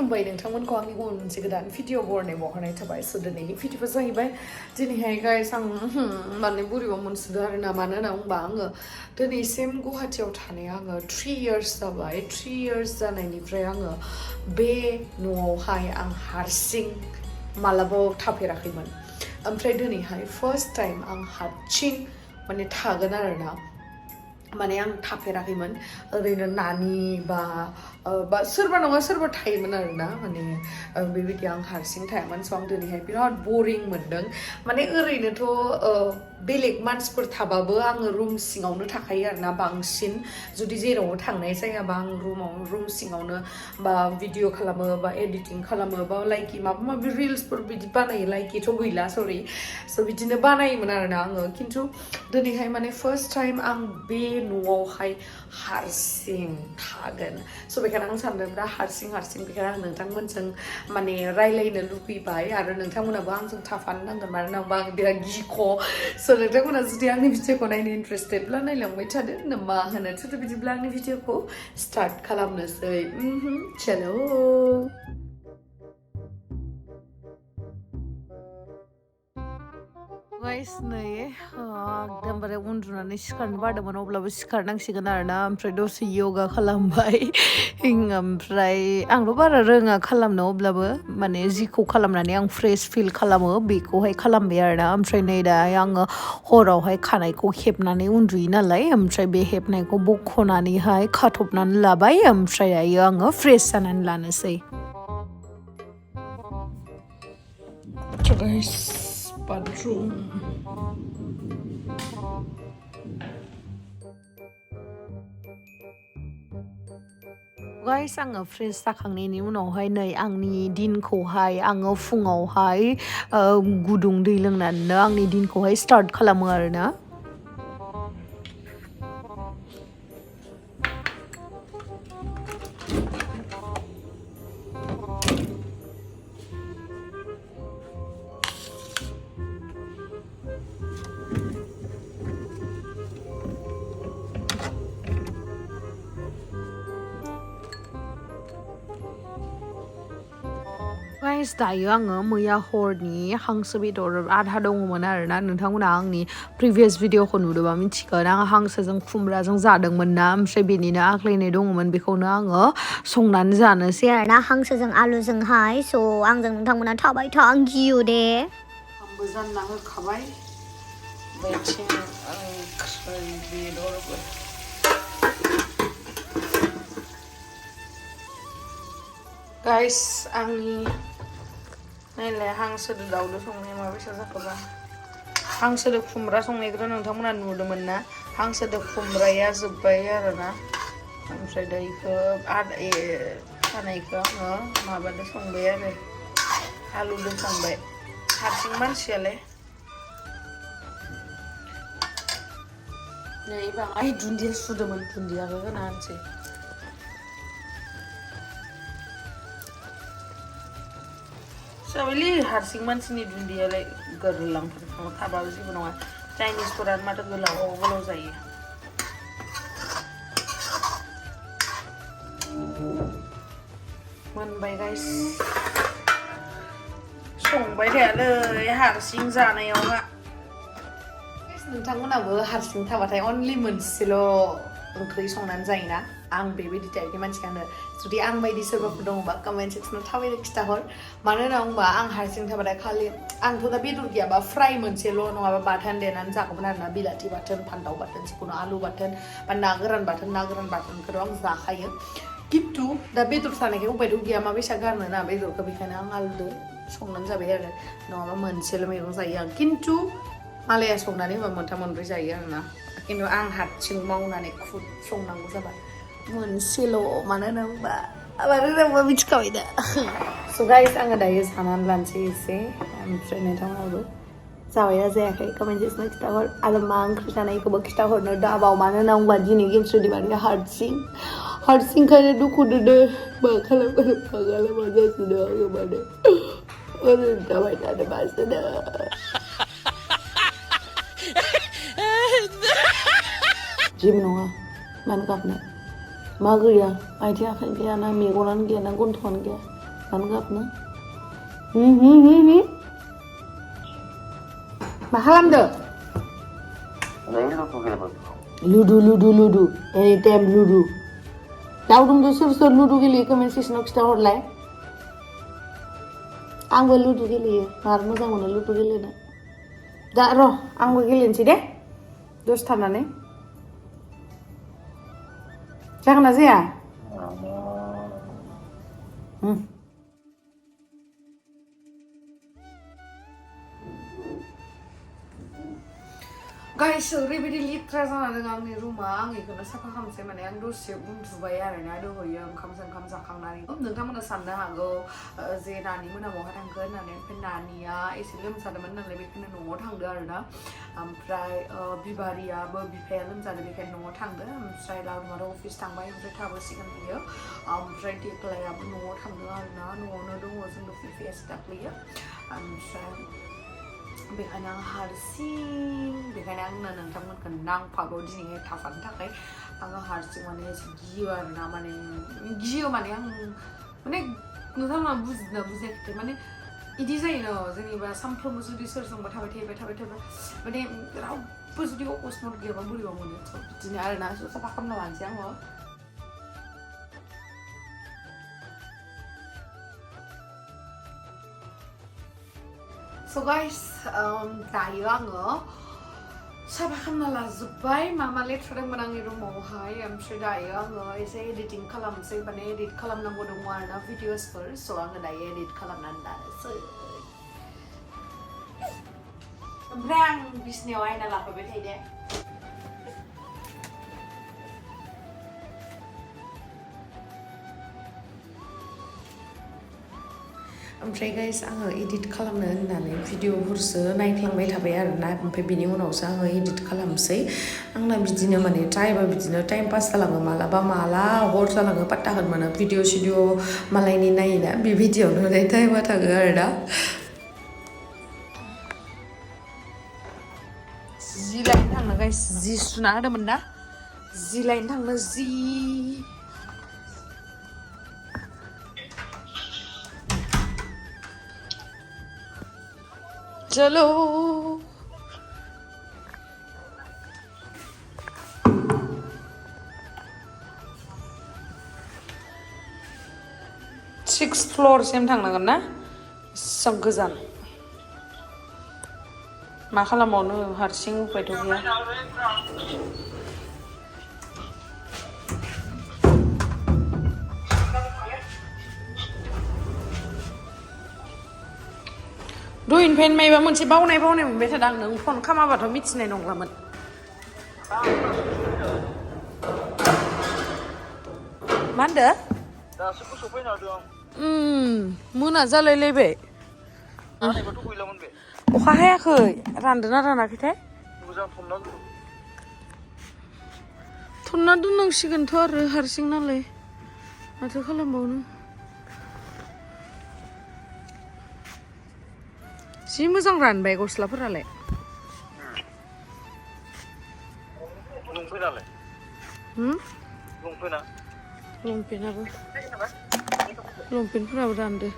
खुलुमबाय नोंथांमोनखौ आंनि गुबुन मोनसे गोदान भिडिअ बरनाय बावहरनाय थाबाय स' दिनैनि भिडिअआ जाहैबाय दिनैहाय गाइस आं माने बोरैबा मोनसोदों आरो ना मानो होनना बुंबा आङो दिनैसिम गुवाहाटियाव थानाया आङो 3 years जाबाय 3 years जानायनिफ्राय आङो बे न'आवहाय आं हारसिं मालाबाबो थाफेराखैमोन ओमफ्राय दिनैहाय फार्स्ट टाइम आं हारसिं माने थागोन आरो ना माने आं थाफेराखैमोन ओरैनो नानि बा सोरबा नङा सोरबा थायोमोन आरो ना माने बेबायदि आं हारसिं थायामोन स' आं दिनैहाय बिराद बरिं मोनदों माने ओरैनोथ' बेलेग मानसिफोर थाबाबो आङो रुम सिङावनो थाखायो आरो ना बांसिन जुदि जेरावबो थांनाय जायाबा आं रुम सिङावनो बा भिडिअ खालामो बा एडिटिं खालामो बा लाइकि माबा माबि रिल्सफोर बिदि बानायो लाइकिथ' गैला सरि स' बिदिनो बानायोमोन आरो ना आङो खिन्थु दिनैहाय माने फार्स्ट टाइम आं बे न'आवहाय हारसिं थागोन स' बेखायनो आं सानदों दा हारसिं बेखायनो आं नोंथांमोनजों माने रायलायनो लुबैबाय आरो नोंथांमोनाबो आंजों थाफानो नांगोन मानो होनबा आं बिराद गिख' स' नोंथांमोना जुदि आंनि भिडिअखौ नायनो इन्टारेस्टेडब्ला नायलांबाय थादो ना मा होनो थ' बिदिब्ला आंनि भिडिअखौ स्टार्ट खालामनोसै चलो गाइस नै एकदमबारे उन्दुनानै सिखारनो बादोंमोन अब्लाबो सिखारनांसिगोन आरोना ओमफ्राय दसे योगा खालामबाय ओमफ्राय आंथ' बारा रोङा खालामनो अब्लाबो माने जिखौ खालामनानै आं फ्रेश फिल खालामो बेखौहाय खालामबाय आरोना ओमफ्राय नै दा आङो हरावहाय खानायखौ हेबनानै उन्दुयो नालाय ओमफ्राय बे हेबनायखौ बख'नानैहाय खाथबनानै लाबाय ओमफ्राय दायो आङो फ्रेश जानानै लानोसै गाइस bathroom गाइस आङो फ्रेश जाखांनायनि उनावहाय नै आंनि दिनखौहाय आङो फुङावहाय गुदुं दै लोंनानैनो आंनि दिनखौहाय स्टार्ट खालामो आरोना गाइस दायो आङो मैया हरनि हांसो बेदर आधा दङमोन आरोना नोंथांमोना आंनि प्रिभियास भिडिअखौ नुदोंबा मिथिगोन आं हांसोजों खुमब्राजों जादोंमोन ना ओमफ्राय बेनिनो आग्लायनाय दङमोन बेखौनो आङो संनानै जानोसै आरोना हांसोजों आलुजोंहाय स' आंजों नोंथांमोना थाबाय था आं गियो दे आंबो जानना होखाबाय बेथिं ओंख्रि बेदरबो गाइस आंनि नायलाय हांसोदो दाउदो संनाया माबायसा जाखोबा हांसोदो खुमब्रा संनायखौथ' नोंथांमोना नुदोंमोन ना हांसोदो खुमब्राया जोब्बाय आरोना ओमफ्राय दा इखौ थानायखौ आङो माबादो संबाय आरो आलुदो संबाय हारसिं मानसियालाय नै बाङाय दुन्दिया सुदोंमोन दुन्दियाखौ होना होनसै सावली हारसिं मानसिनि दुन्दियालाय गोरलांफोर थाबाबो जेबो नङा चाइनिसफोरा माथो गोलाव जायो मोनबाय गाइस संबाय थायालै हारसिं जानायावहा नोंथांमोनाबो हारसिं थाबाथाय अनलि मोनसेल' ओंख्रि संनानै जायोना आं बेबायदि टाइपनि मानसियानो जुदि आं बायदि सोरबाफोर दङबा कमेन्ट सेक्सनाव थाबैनो खिथाहर मानो होनना बुंबा आं हारसिं थाबाथाय खालि आंथ' दा बेदर गैयाबा फ्राय मोनसेल' नङाबा बाथोन देनानै जागौमोन आरोना बिलाथि बाथोन फान्थाव बाथोन जिखुनु आलु बाथोन बा ना गोरान बाथोनखौथ' आं जाखायो खिन्थु दा बेदर थानायखाय उपायथ' गैया माबायसा गारनो ना बेदरखौ बेखायनो आं आलुदो संनानै जाबाय आरो नङाबा मोनसेल' मैगं जायो आं खिन्थु मालाया संनानै होबा मोनथाम मोनब्रै जायो आरोना खिन्थु आं हारसिं मावनानै खुद संनांगौ जाबा मोनसेल' मानो होनना मिथिखाबाय दा स' गाइस आङो दायो जानानै लानोसै एसे ओमफ्राय नोंथांमोनाबो जाबायना जायाखै कमेन्ट सेक्सनाव खिथाहर आरो मा ओंख्रि जानायखौबो खिथाहरनो दाबाव मानो होनना बुंबा दिनै गेम्स रेडि बानायनो हारसिंखायनो दुखु दोनो मा खालामनो जासिनो आङो माने ओरैनो थाबाय थानो बासिनो जेबो नङा मानो गाबनो मा गैया आथिं आखाइ गैया ना मेगनानो गैया ना गन्थङानो गैया मानो गाबनो मा खालामदो लुदु एनिटाइम लुदु दावदोंदो सोर लुदु गेलेयो कमेन्ट सेक्सनाव खिथाहरलाय आंबो लुदु गेलेयो मार मोजां मोनो लुदु गेलेनो दा र' आंबो गेलेनोसै दे दसे थानानै जागोन ना जाया गाइस ओरैबायदि लेथ्रा जाना दं आंनि रुमा आं बेखौनो साफा खालामसै माने आं दसे उन्दुबाय आरोना दहयो ओंखाम जाखांनानै नोंथांमोना साननो हागौ जे नानि मोना बहा थांखो होननानै ओमफ्राय नानिया एसे लोमजादोंमोन नालाय बेखायनो न'आव थांदो आरोना ओमफ्राय बिबारियाबो बिफाया लोमजादों बेखायनो न'आव थांदो ओमफ्राय लारुमारो अफिस थांबाय ओमफ्राय थाबोसिगोन बियो ओमफ्राय देख्लायाबो न'आव थांदों आरोना न'आवनो दङ जोंनो बिफायासो दाख्लैयो ओमफ्राय बेखायनो आं हारसिं बेखायनो आंनो नोंथांमोनखौ नांफागौ दिनैहाय थाफानो थाखाय आङो हारसिं माने एसे गियो आरोना माने गियो माने आं माने नोंथांमोना बुजिना बुजियाखै माने इदि जायो न' जेनेबा सानफ्रोमबो जुदि सोरजोंबा थाबाय थायोबा माने रावबो जुदि अकस्मात गैयाबा बोरैबा मोनो बिदिनो आरोना साफा खालामना लानोसै आङो So guys, dayo आङो साफा खालामना लाजोब्बाय मा लेथ्रा दंमोन आंनि रुमावहाय ओमफ्राय दायो आङो एसे एडिटिं खालामसै माने एडिट खालामनांगौ दङ आरोना भिडिअसफोर स' आङो दायो एडिट खालामनानै लानोसै ओमफ्राय आं बिसिनायाव आयना लाफैबाय थायो दे ओमफ्राय गाइस आङो एडिट खालामनो होननानै भिडिअफोरसो नायफ्लांबाय थाबाय आरोना ओमफ्राय बिनि उनावसो आङो एडिट खालामसै आंना बिदिनो माने टाइमा बिदिनो टाइम पास जालाङो माला हर जालाङो पात्ताखौनो मोना भिडिअ सिडिअ मालायनि नायोना बे भिडिअआवनो टाइमा थाङो आरोना जि लायनो थांनो गाइस जि सुना होदोंमोन ना जि लायनो थांनो जि चलो सिक्स फ्ल'रसिम थांनांगोन ना एसेबां गोजान मा खालामबावनो हारसिं उफायथ' गैया दहायनिफ्रायनो मायबा मोनसे बावनाय मोनबाय थादों आं नों फन खालामाबाथ' मिथिनाय नंलामोन मा होनदो दासो गोसोआव फैना होदों आं मोना जालायलायबाय अखा हायाखै रानदोंना रानाखैथाय थनना दोननांसिगोनथ' आरो हारसिं नालाय माथो खालामबावनो जि मोजां रानबाय गस्लाफोरालाय लंपेन्टआलाय लंपेन्टफोराबो रानदो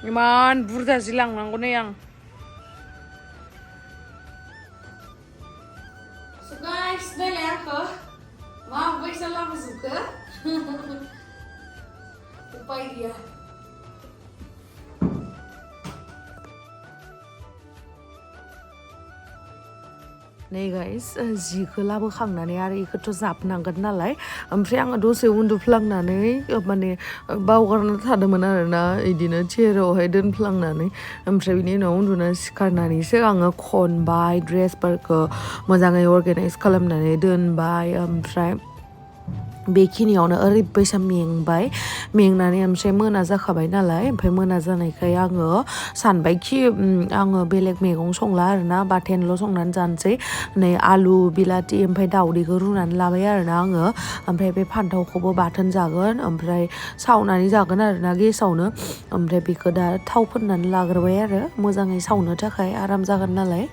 इमान बुरजा जि लांनांगौ नै आं गाइस नायलाय आंखौ माबायसा लाबोजोबखो उपाय गैया नै गाइस जिखौ लाबोखांनानै आरो इखौथ' जाबनांगोन नालाय ओमफ्राय आङो दसे उन्दुफ्लांनानै माने बावगारना थादोंमोन आरोना इदिनो चेयारावहाय दोनफ्लांनानै ओमफ्राय बिनि उनाव उन्दुना सिखारनानैसो आङो खनबाय ड्रेसफोरखौ मोजाङै अर्गेनाइज खालामनानै दोनबाय ओमफ्राय बेखिनियावनो ओरैबायसा मेंनानै ओमफ्राय मोना जाखाबाय नालाय ओमफ्राय मोना जानायखाय आङो सानबायखि आङो बेलेग मैगं संला आरोना बाथोनल' संनानै जानोसै नै आलु बिलाथि ओमफ्राय दावदैखौ रुनानै लाबाय आरोना आङो ओमफ्राय बे फान्थावखौबो बाथोन जागोन ओमफ्राय सावनानै जागोन आरोना गेसावनो ओमफ्राय बेखौ दा थाव फोननानै लाग्रोबाय आरो मोजाङै सावनो थाखाय आराम जागोन नालाय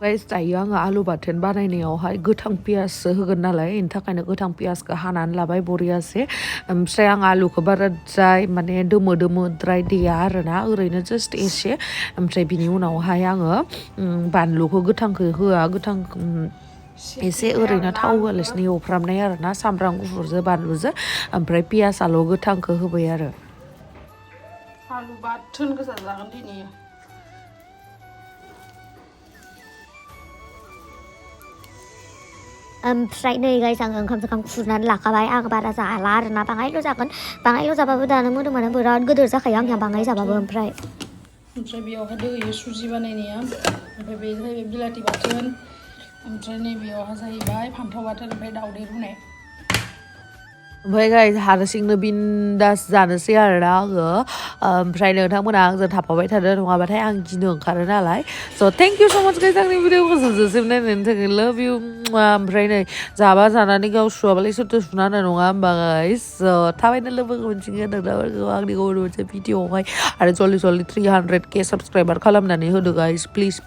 गाइस दायो आङो आलु बाथोन बानायनायावहाय गोथां पियाससो होगोन नालाय बेनि थाखायनो गोथां पियासखौ हानानै लाबाय बरियासे ओमफ्राय आं आलुखौ बाराद्राय माने दोमोद्राय देया आरोना ओरैनो जास्ट एसे ओमफ्राय बिनि उनावहाय आङो बानलुखौ गोथांखौ होआ गोथां एसे ओरैनो थाव होआलासिनो एवफ्रामनाय आरोना सामब्राम गुफुरजों बानलुजों ओमफ्राय पियासाल' गोथांखौ होबाय आरो आलु बाथोन गोजा जागोन दिनै ओमफ्राय नै गाइस आङो ओंखाम खुरनानै लाखाबाय आं बारा जाला आरोना बाङायल' जागोन बाङायल' जाबाबो दानो मोदोमानो बिराद गिदिर जाखायो आंनिया बाङाय जाबाबो ओमफ्राय बेयावहाय दोहोयो सुजि बानायनाया ओमफ्राय बे जाहैबाय बिलाथि बाथोन ओमफ्राय नैबेयावहाय जाहैबाय फान्थाव बाथोन ओमफ्राय दावदै रुनाय ओमफ्राय गाइस हारसिंनो बिन्दास जानोसै आरोना आङो ओमफ्राय नोंथांमोना आंजों थाफाबाय थादो नङाबाथाय आं गिनो ओंखारो नालाय स' थेंक इउ स' माच गाइस आंनि भिडिअखौ जोबजासिम नायनायनि थाखाय लाभ इउ ओमफ्राय नै जाबा जानानै गाव सुवाबालाय सोरथो सुना होनो नङा होमबा गाइस स' थाबैनो लोगो मोनसिगोन नोंथांमोनखौ आंनि गुबुन मोनसे भिडिअआवहाय आरो जल्दि 300K साबस्क्राइबार खालामनानै होदो गाइस प्लिज